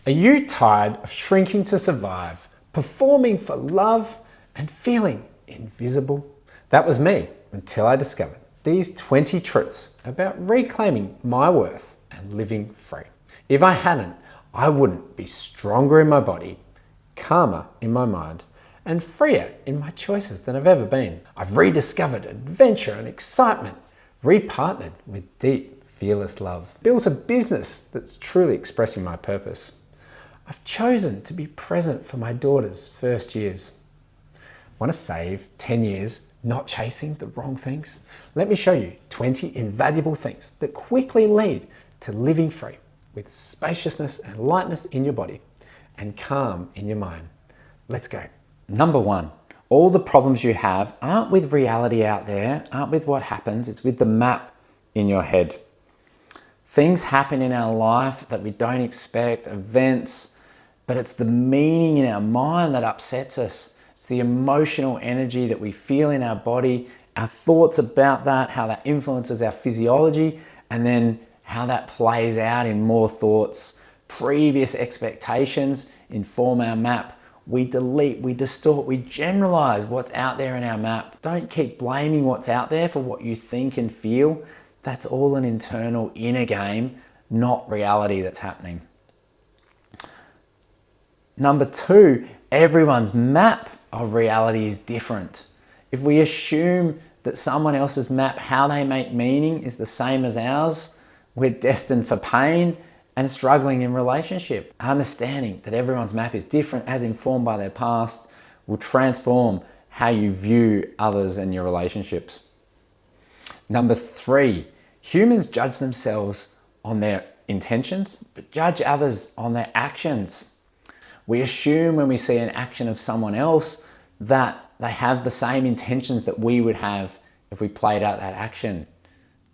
Are you tired of shrinking to survive, performing for love, and feeling invisible? That was me until I discovered these 20 truths about reclaiming my worth and living free. If I hadn't, I wouldn't be stronger in my body, calmer in my mind, and freer in my choices than I've ever been. I've rediscovered adventure and excitement, repartnered with deep, fearless love, built a business that's truly expressing my purpose. I've chosen to be present for my daughter's first years. Want to save 10 years not chasing the wrong things? Let me show you 20 invaluable things that quickly lead to living free with spaciousness and lightness in your body and calm in your mind. Let's go. Number 1, all the problems you have aren't with reality out there, aren't with what happens, it's with the map in your head. Things happen in our life that we don't expect, events, but it's the meaning in our mind that upsets us. It's the emotional energy that we feel in our body, our thoughts about that, how that influences our physiology, and then how that plays out in more thoughts. Previous expectations inform our map. We delete, we distort, we generalize what's out there in our map. Don't keep blaming what's out there for what you think and feel. That's all an internal inner game, not reality that's happening. Number 2, everyone's map of reality is different. If we assume that someone else's map, how they make meaning, is the same as ours, we're destined for pain and struggling in relationship. Understanding that everyone's map is different, as informed by their past, will transform how you view others and your relationships. Number 3, humans judge themselves on their intentions, but judge others on their actions. We assume when we see an action of someone else that they have the same intentions that we would have if we played out that action.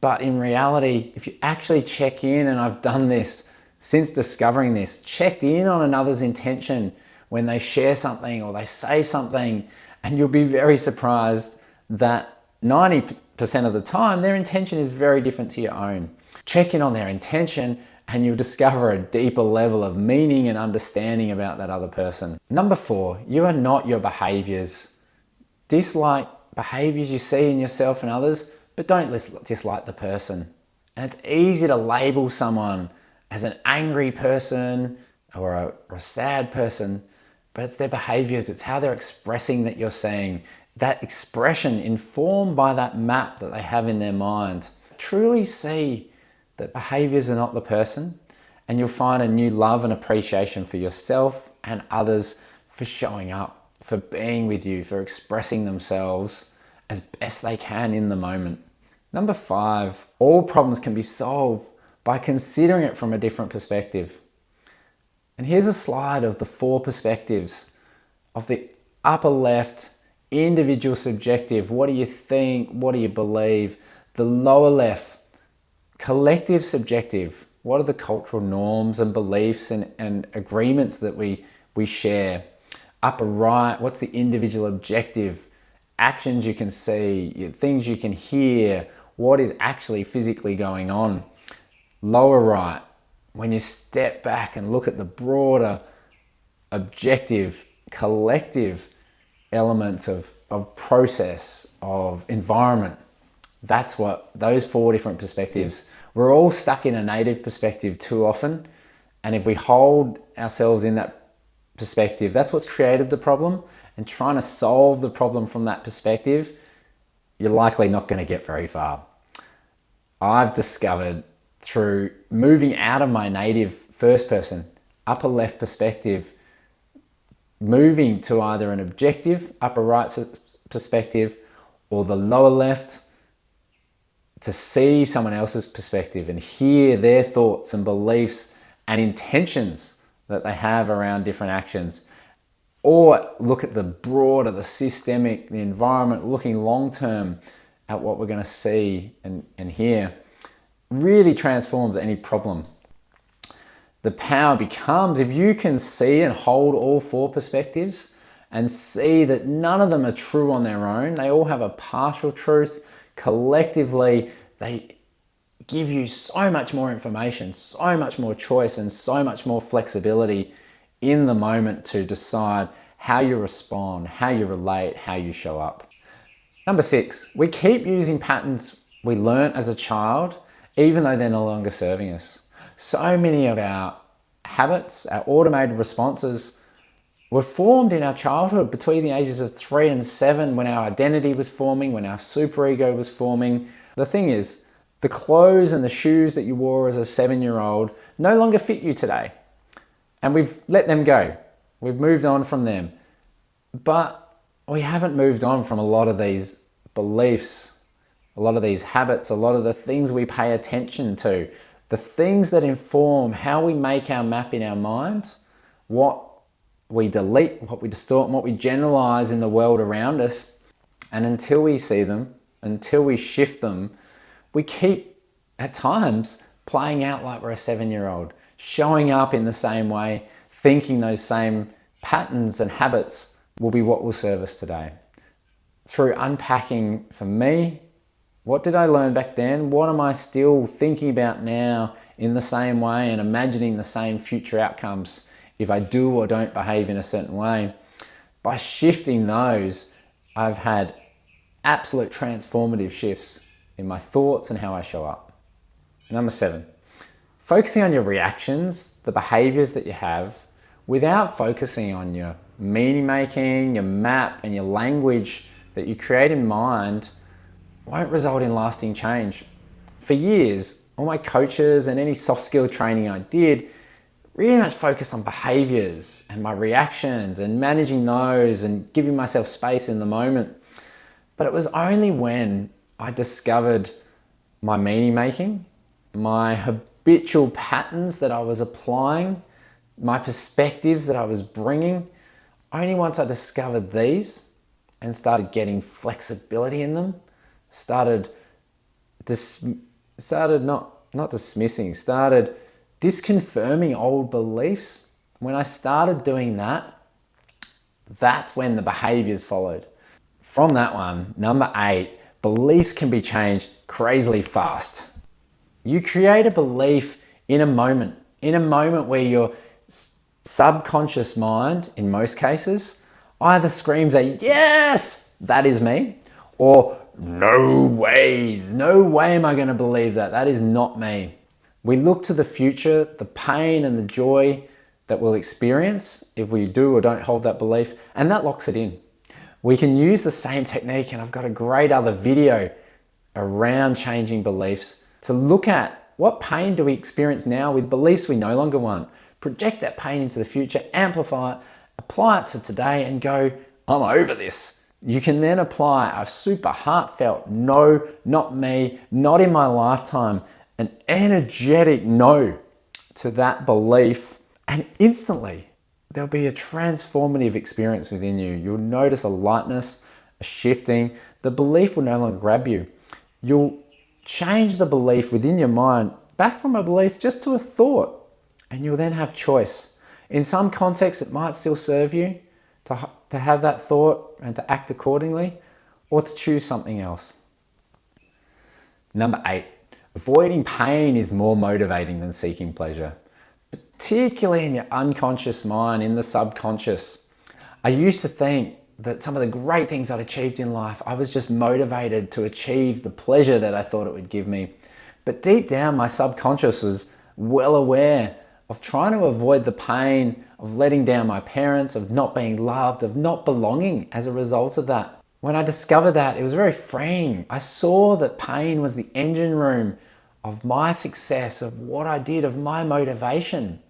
But in reality, if you actually check in, and I've done this since discovering this, checked in on another's intention when they share something or they say something, and you'll be very surprised that 90% of the time their intention is very different to your own. Check in on their intention and you'll discover a deeper level of meaning and understanding about that other person. Number 4, you are not your behaviors. Dislike behaviors you see in yourself and others, but don't dislike the person. And it's easy to label someone as an angry person or a sad person, but it's their behaviors, it's how they're expressing that you're seeing. That expression informed by that map that they have in their mind. Truly see that behaviors are not the person, and you'll find a new love and appreciation for yourself and others for showing up, for being with you, for expressing themselves as best they can in the moment. Number 5, all problems can be solved by considering it from a different perspective. And here's a slide of the 4 perspectives. Of the upper left, individual subjective, what do you think, what do you believe? The lower left, collective subjective, what are the cultural norms and beliefs and agreements that we share? Upper right, what's the individual objective? Actions you can see, things you can hear, what is actually physically going on? Lower right, when you step back and look at the broader objective, collective elements of process, of environment. That's what those 4 different perspectives. We're all stuck in a native perspective too often. And if we hold ourselves in that perspective, that's what's created the problem. And trying to solve the problem from that perspective, you're likely not going to get very far. I've discovered through moving out of my native first person, upper left perspective, moving to either an objective, upper right perspective, or the lower left, to see someone else's perspective and hear their thoughts and beliefs and intentions that they have around different actions. Or look at the broader, the systemic, the environment, looking long-term at what we're going to see and hear, really transforms any problem. The power becomes if you can see and hold all 4 perspectives and see that none of them are true on their own. They all have a partial truth. Collectively, they give you so much more information, so much more choice, and so much more flexibility in the moment to decide how you respond, how you relate, how you show up. Number 6, we keep using patterns we learnt as a child, even though they're no longer serving us. So many of our habits, our automated responses, were formed in our childhood between the ages of 3 and 7, when our identity was forming, when our superego was forming. The thing is, the clothes and the shoes that you wore as a 7-year-old no longer fit you today. And we've let them go. We've moved on from them. But we haven't moved on from a lot of these beliefs, a lot of these habits, a lot of the things we pay attention to, the things that inform how we make our map in our mind, what we delete, what we distort, and what we generalize in the world around us. And until we see them, until we shift them, we keep, at times, playing out like we're a 7-year-old, showing up in the same way, thinking those same patterns and habits will be what will serve us today. Through unpacking, for me, what did I learn back then? What am I still thinking about now in the same way and imagining the same future outcomes if I do or don't behave in a certain way? By shifting those, I've had absolute transformative shifts in my thoughts and how I show up. Number 7, focusing on your reactions, the behaviors that you have, without focusing on your meaning making, your map, and your language that you create in mind, won't result in lasting change. For years, all my coaches and any soft skill training I did really much focus on behaviors and my reactions and managing those and giving myself space in the moment. But it was only when I discovered my meaning making, my habitual patterns that I was applying, my perspectives that I was bringing, only once I discovered these and started getting flexibility in them, started disconfirming old beliefs. When I started doing that, that's when the behaviors followed. From that one, number 8, beliefs can be changed crazily fast. You create a belief in a moment where your subconscious mind, in most cases, either screams a yes, that is me, or no way am I going to believe that, that is not me. We look to the future, the pain and the joy that we'll experience if we do or don't hold that belief, and that locks it in. We can use the same technique, and I've got a great other video around changing beliefs to look at what pain do we experience now with beliefs we no longer want. Project that pain into the future, amplify it, apply it to today and go, I'm over this. You can then apply a super heartfelt no, not me, not in my lifetime, an energetic no to that belief, and instantly there'll be a transformative experience within you. You'll notice a lightness, a shifting. The belief will no longer grab you. You'll change the belief within your mind back from a belief just to a thought, and you'll then have choice. In some contexts, it might still serve you to have that thought and to act accordingly, or to choose something else. Number 8, avoiding pain is more motivating than seeking pleasure, particularly in your unconscious mind, in the subconscious. I used to think that some of the great things I'd achieved in life, I was just motivated to achieve the pleasure that I thought it would give me. But deep down, my subconscious was well aware of trying to avoid the pain of letting down my parents, of not being loved, of not belonging as a result of that. When I discovered that, it was very freeing. I saw that pain was the engine room of my success, of what I did, of my motivation.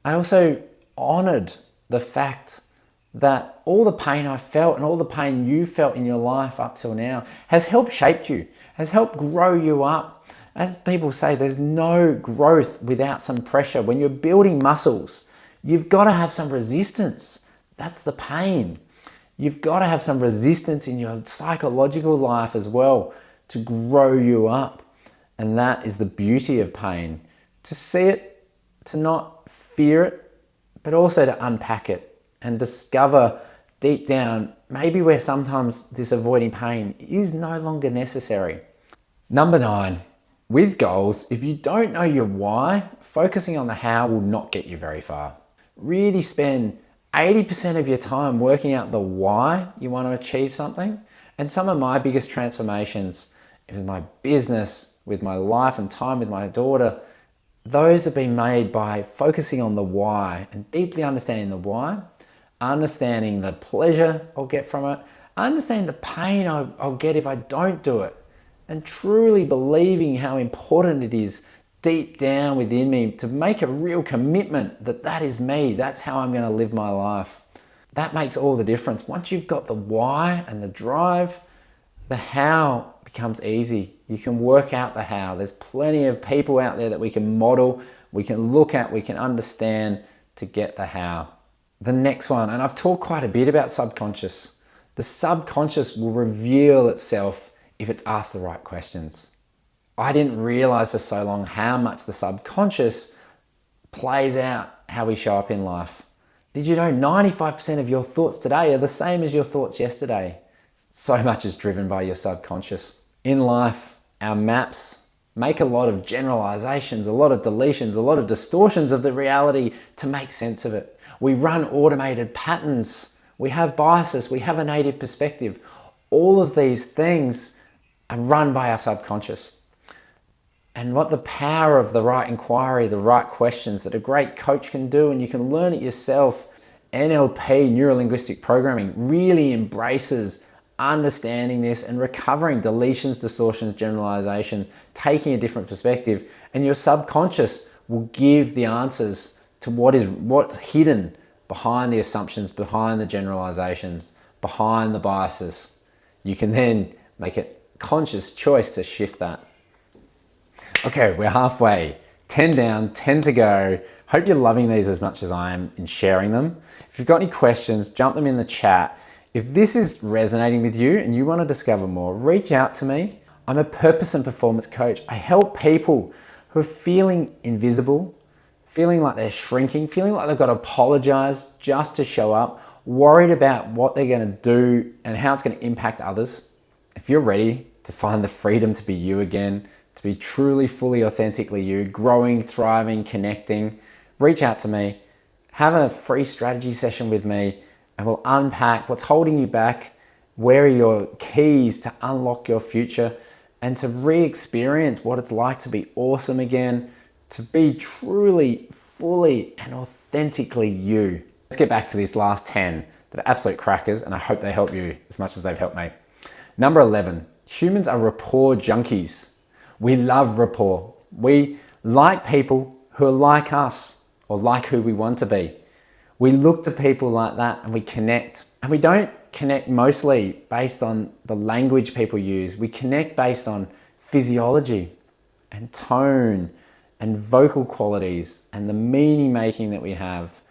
I also honored the fact that all the pain I felt and all the pain you felt in your life up till now has helped shape you, has helped grow you up. As people say, there's no growth without some pressure. When you're building muscles, you've got to have some resistance. That's the pain. You've got to have some resistance in your psychological life as well to grow you up. And that is the beauty of pain. To see it, to not fear it, but also to unpack it and discover deep down maybe where sometimes this avoiding pain is no longer necessary. Number 9, With goals, if you don't know your why, focusing on the how will not get you very far. Really spend 80% of your time working out the why you want to achieve something. And some of my biggest transformations in my business, with my life and time with my daughter, those have been made by focusing on the why and deeply understanding the why, understanding the pleasure I'll get from it, understanding the pain I'll get if I don't do it, and truly believing how important it is deep down within me to make a real commitment that that is me, that's how I'm going to live my life. That makes all the difference. Once you've got the why and the drive, the how becomes easy. You can work out the how. There's plenty of people out there that we can model, we can look at, we can understand to get the how. The next one, and I've talked quite a bit about subconscious. The subconscious will reveal itself if it's asked the right questions. I didn't realize for so long how much the subconscious plays out how we show up in life. Did you know 95% of your thoughts today are the same as your thoughts yesterday? So much is driven by your subconscious. In life, our maps make a lot of generalizations, a lot of deletions, a lot of distortions of the reality to make sense of it. We run automated patterns. We have biases. We have a native perspective. All of these things are run by our subconscious. And what the power of the right inquiry, the right questions that a great coach can do, and you can learn it yourself. NLP, neuro-linguistic programming, really embraces understanding this and recovering deletions, distortions, generalization, taking a different perspective, and your subconscious will give the answers to what's hidden behind the assumptions, behind the generalizations, behind the biases. You can then make a conscious choice to shift that. Okay, we're halfway. 10 down, 10 to go. Hope you're loving these as much as I am in sharing them. If you've got any questions, jump them in the chat. If this is resonating with you and you want to discover more, reach out to me. I'm a purpose and performance coach. I help people who are feeling invisible, feeling like they're shrinking, feeling like they've got to apologize just to show up, worried about what they're going to do and how it's going to impact others. If you're ready to find the freedom to be you again, to be truly, fully, authentically you, growing, thriving, connecting, reach out to me. Have a free strategy session with me and we'll unpack what's holding you back, where are your keys to unlock your future and to re-experience what it's like to be awesome again, to be truly, fully and authentically you. Let's get back to these last 10 that are absolute crackers and I hope they help you as much as they've helped me. Number 11, humans are rapport junkies. We love rapport. We like people who are like us or like who we want to be. We look to people like that and we connect. And we don't connect mostly based on the language people use. We connect based on physiology and tone and vocal qualities and the meaning making that we have,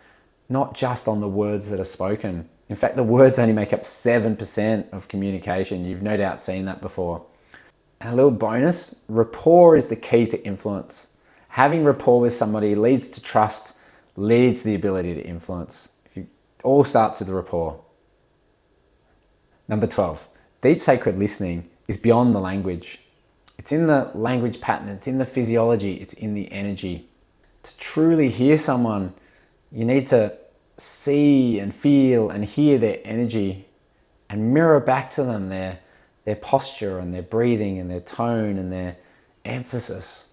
not just on the words that are spoken. In fact, the words only make up 7% of communication. You've no doubt seen that before. And a little bonus, rapport is the key to influence. Having rapport with somebody leads to trust, leads to the ability to influence. It all starts with rapport. Number 12, deep sacred listening is beyond the language. It's in the language pattern, it's in the physiology, it's in the energy. To truly hear someone, you need to see and feel and hear their energy and mirror back to them their posture and their breathing and their tone and their emphasis.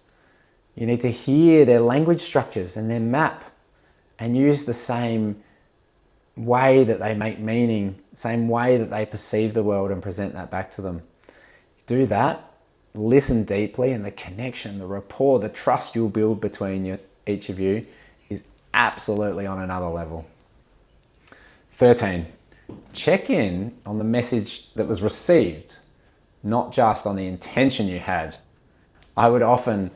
You need to hear their language structures and their map and use the same way that they make meaning, same way that they perceive the world and present that back to them. Do that, listen deeply, and the connection, the rapport, the trust you'll build between each of you is absolutely on another level. 13, check in on the message that was received, not just on the intention you had. I would often,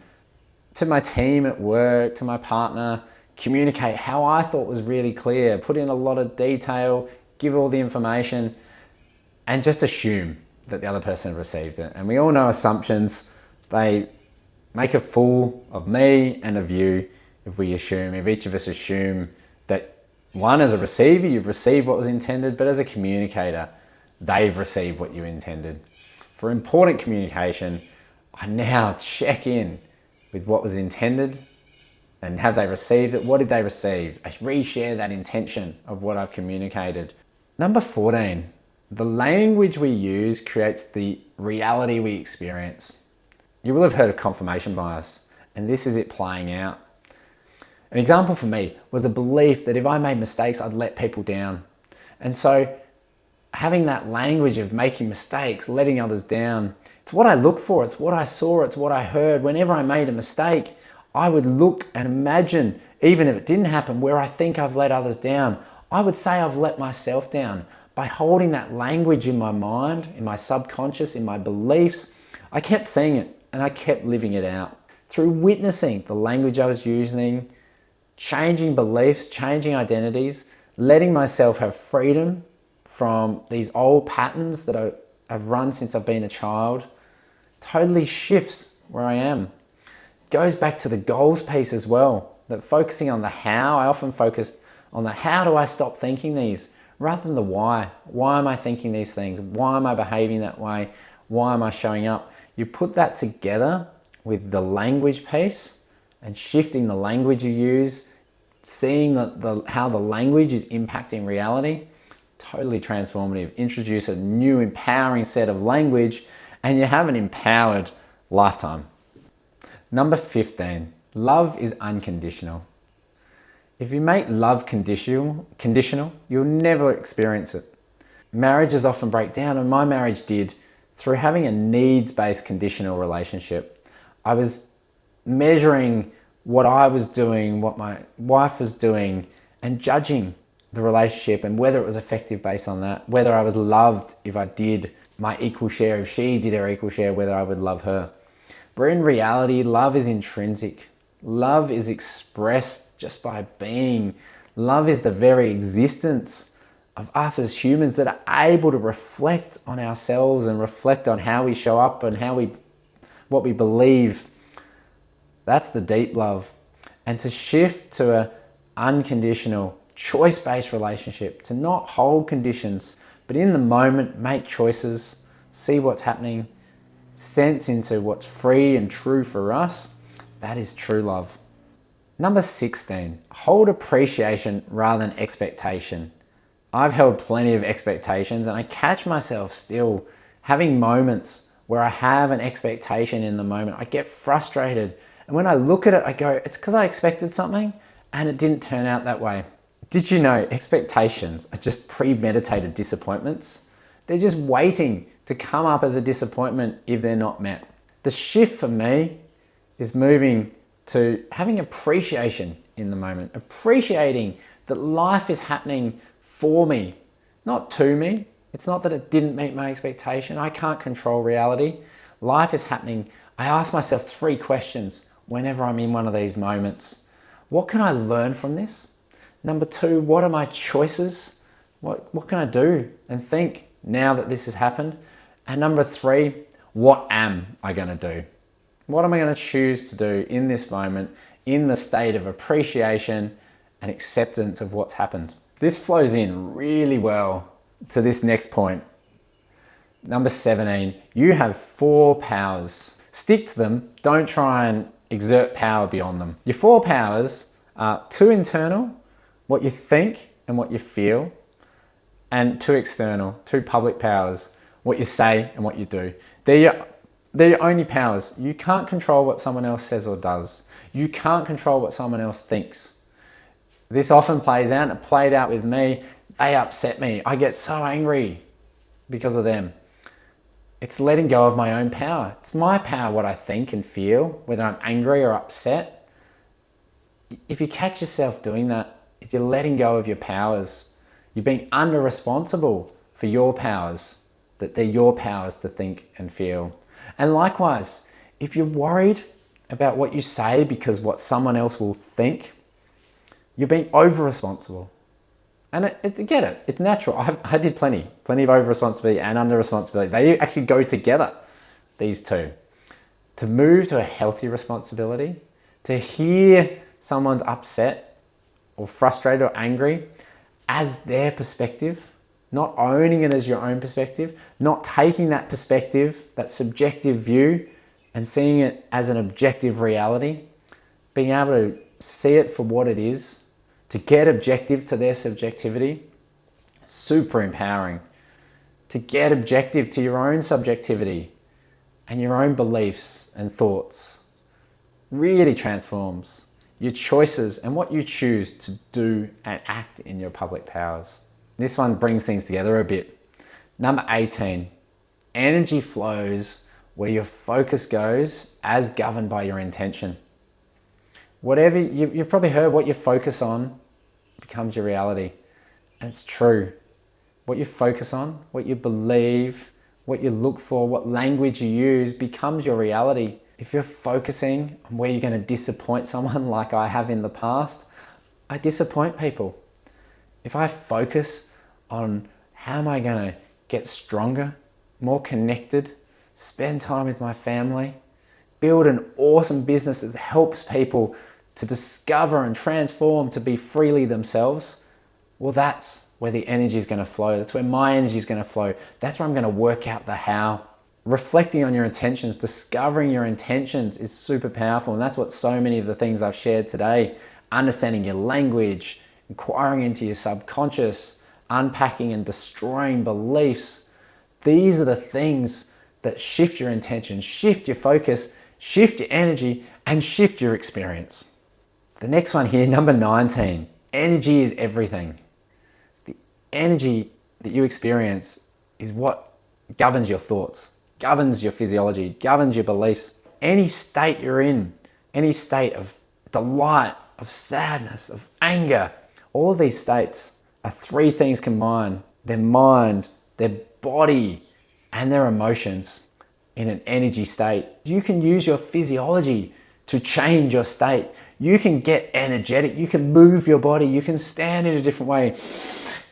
to my team at work, to my partner, communicate how I thought was really clear, put in a lot of detail, give all the information, and just assume that the other person received it. And we all know assumptions, they make a fool of me and of you if each of us assume that one, as a receiver, you've received what was intended, but as a communicator, they've received what you intended. For important communication, I now check in with what was intended and have they received it? What did they receive? I reshare that intention of what I've communicated. Number 14, the language we use creates the reality we experience. You will have heard of confirmation bias, and this is it playing out. An example for me was a belief that if I made mistakes, I'd let people down. And so having that language of making mistakes, letting others down, it's what I look for, it's what I saw, it's what I heard. Whenever I made a mistake, I would look and imagine, even if it didn't happen, where I think I've let others down. I would say I've let myself down. By holding that language in my mind, in my subconscious, in my beliefs, I kept seeing it and I kept living it out. Through witnessing the language I was using, changing beliefs, changing identities, letting myself have freedom from these old patterns that I've run since I've been a child, totally shifts where I am. Goes back to the goals piece as well, that focusing on the how. I often focus on the how do I stop thinking these rather than the why. Why am I thinking these things? Why am I behaving that way? Why am I showing up? You put that together with the language piece and shifting the language you use, seeing how the language is impacting reality, totally transformative. Introduce a new empowering set of language and you have an empowered lifetime. Number 15, love is unconditional. If you make love conditional, you'll never experience it. Marriages often break down, and my marriage did, through having a needs-based conditional relationship. I was measuring what I was doing, what my wife was doing, and judging the relationship and whether it was effective based on that, whether I was loved if I did my equal share, if she did her equal share, whether I would love her. But in reality, love is intrinsic. Love is expressed just by being. Love is the very existence of us as humans that are able to reflect on ourselves and reflect on how we show up and what we believe. That's the deep love. And to shift to an unconditional, choice-based relationship, to not hold conditions, but in the moment, make choices, see what's happening, sense into what's free and true for us, that is true love. Number 16, hold appreciation rather than expectation. I've held plenty of expectations and I catch myself still having moments where I have an expectation in the moment. I get frustrated. And when I look at it, I go, it's because I expected something and it didn't turn out that way. Did you know expectations are just premeditated disappointments? They're just waiting to come up as a disappointment if they're not met. The shift for me is moving to having appreciation in the moment, appreciating that life is happening for me, not to me. It's not that it didn't meet my expectation. I can't control reality. Life is happening. I ask myself 3 questions whenever I'm in one of these moments. What can I learn from this? Number 2, what are my choices? What can I do and think now that this has happened? And number 3, what am I going to do? What am I going to choose to do in this moment, in the state of appreciation and acceptance of what's happened? This flows in really well to this next point. Number 17, you have 4 powers. Stick to them. Don't try and exert power beyond them. Your 4 powers are 2 internal, what you think and what you feel, and 2 external, 2 public powers, what you say and what you do. They're your only powers. You can't control what someone else says or does. You can't control what someone else thinks. This often plays out, and it played out with me. They upset me. I get so angry because of them. It's letting go of my own power. It's my power what I think and feel, whether I'm angry or upset. If you catch yourself doing that, if you're letting go of your powers, you're being under-responsible for your powers, that they're your powers to think and feel. And likewise, if you're worried about what you say because what someone else will think, you're being over-responsible. And get it, it's natural. I did plenty of over-responsibility and under-responsibility. They actually go together, these two. To move to a healthy responsibility, to hear someone's upset or frustrated or angry as their perspective, not owning it as your own perspective, not taking that perspective, that subjective view, and seeing it as an objective reality, being able to see it for what it is, to get objective to their subjectivity, super empowering. To get objective to your own subjectivity and your own beliefs and thoughts really transforms your choices and what you choose to do and act in your public powers. This one brings things together a bit. Number 18, energy flows where your focus goes as governed by your intention. Whatever, you've probably heard what you focus on becomes your reality. And it's true. What you focus on, what you believe, what you look for, what language you use becomes your reality. If you're focusing on where you're going to disappoint someone like I have in the past, I disappoint people. If I focus on how am I going to get stronger, more connected, spend time with my family, build an awesome business that helps people to discover and transform to be freely themselves, well, that's where the energy is going to flow. That's where my energy is going to flow. That's where I'm going to work out the how. Reflecting on your intentions, discovering your intentions is super powerful. And that's what so many of the things I've shared today, understanding your language, inquiring into your subconscious, unpacking and destroying beliefs. These are the things that shift your intention, shift your focus, shift your energy, and shift your experience. The next one here, number 19, energy is everything. The energy that you experience is what governs your thoughts, governs your physiology, governs your beliefs. Any state you're in, any state of delight, of sadness, of anger, all of these states are three things combined: their mind, their body, and their emotions in an energy state. You can use your physiology to change your state. You can get energetic. You can move your body. You can stand in a different way.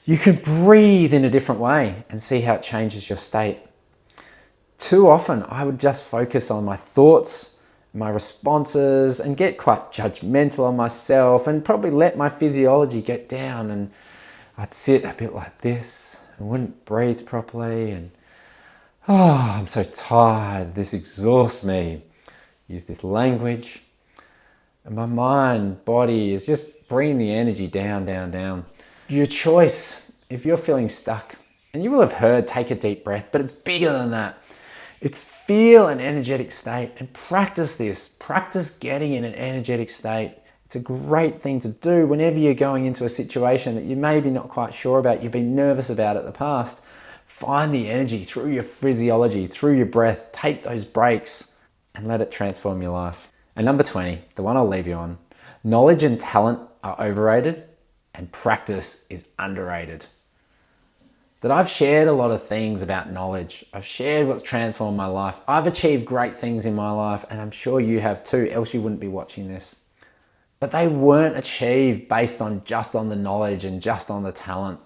You can breathe in a different way and see how it changes your state. Too often, I would just focus on my thoughts, my responses, and get quite judgmental on myself and probably let my physiology get down, and I'd sit a bit like this and wouldn't breathe properly, and oh, I'm so tired, this exhausts me. Use this language, and my mind, body is just bringing the energy down, down, down. Your choice, if you're feeling stuck, and you will have heard take a deep breath, but it's bigger than that. It's feel an energetic state and practice this. Practice getting in an energetic state. It's a great thing to do whenever you're going into a situation that you may be not quite sure about, you've been nervous about in the past. Find the energy through your physiology, through your breath. Take those breaks and let it transform your life. And number 20, the one I'll leave you on, knowledge and talent are overrated and practice is underrated. That I've shared a lot of things about knowledge. I've shared what's transformed my life. I've achieved great things in my life, and I'm sure you have too, else you wouldn't be watching this. But they weren't achieved based on just on the knowledge and just on the talent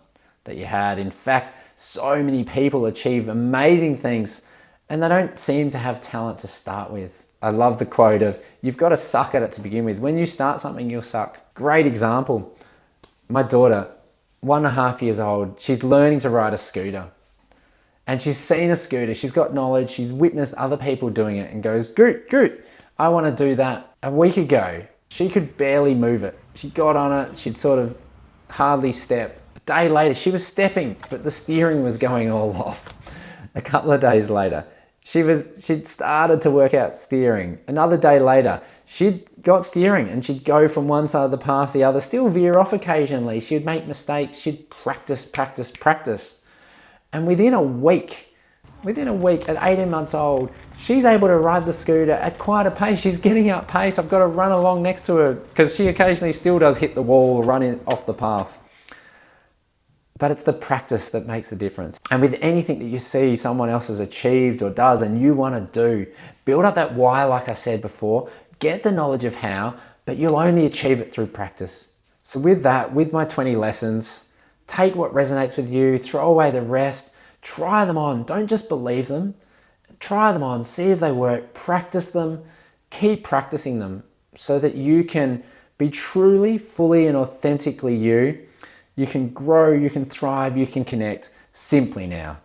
that you had. In fact, so many people achieve amazing things and they don't seem to have talent to start with. I love the quote of, you've got to suck at it to begin with. When you start something, you'll suck. Great example. My daughter, 1.5 years old, she's learning to ride a scooter. And she's seen a scooter, she's got knowledge, she's witnessed other people doing it and goes, Goot, I want to do that. A week ago, she could barely move it. She got on it, she'd sort of hardly step. A day later, she was stepping, but the steering was going all off. A couple of days later, she'd started to work out steering. Another day later, she'd got steering and she'd go from one side of the path to the other, still veer off occasionally. She'd make mistakes, she'd practice. And within a week, at 18 months old, she's able to ride the scooter at quite a pace. She's getting up pace. I've got to run along next to her because she occasionally still does hit the wall or run off the path. But it's the practice that makes the difference. And with anything that you see someone else has achieved or does and you want to do, build up that why, like I said before, get the knowledge of how, but you'll only achieve it through practice. So with that, with my 20 lessons, take what resonates with you, throw away the rest, try them on. Don't just believe them. Try them on, see if they work, practice them, keep practicing them so that you can be truly, fully and authentically you. You can grow, you can thrive, you can connect simply now.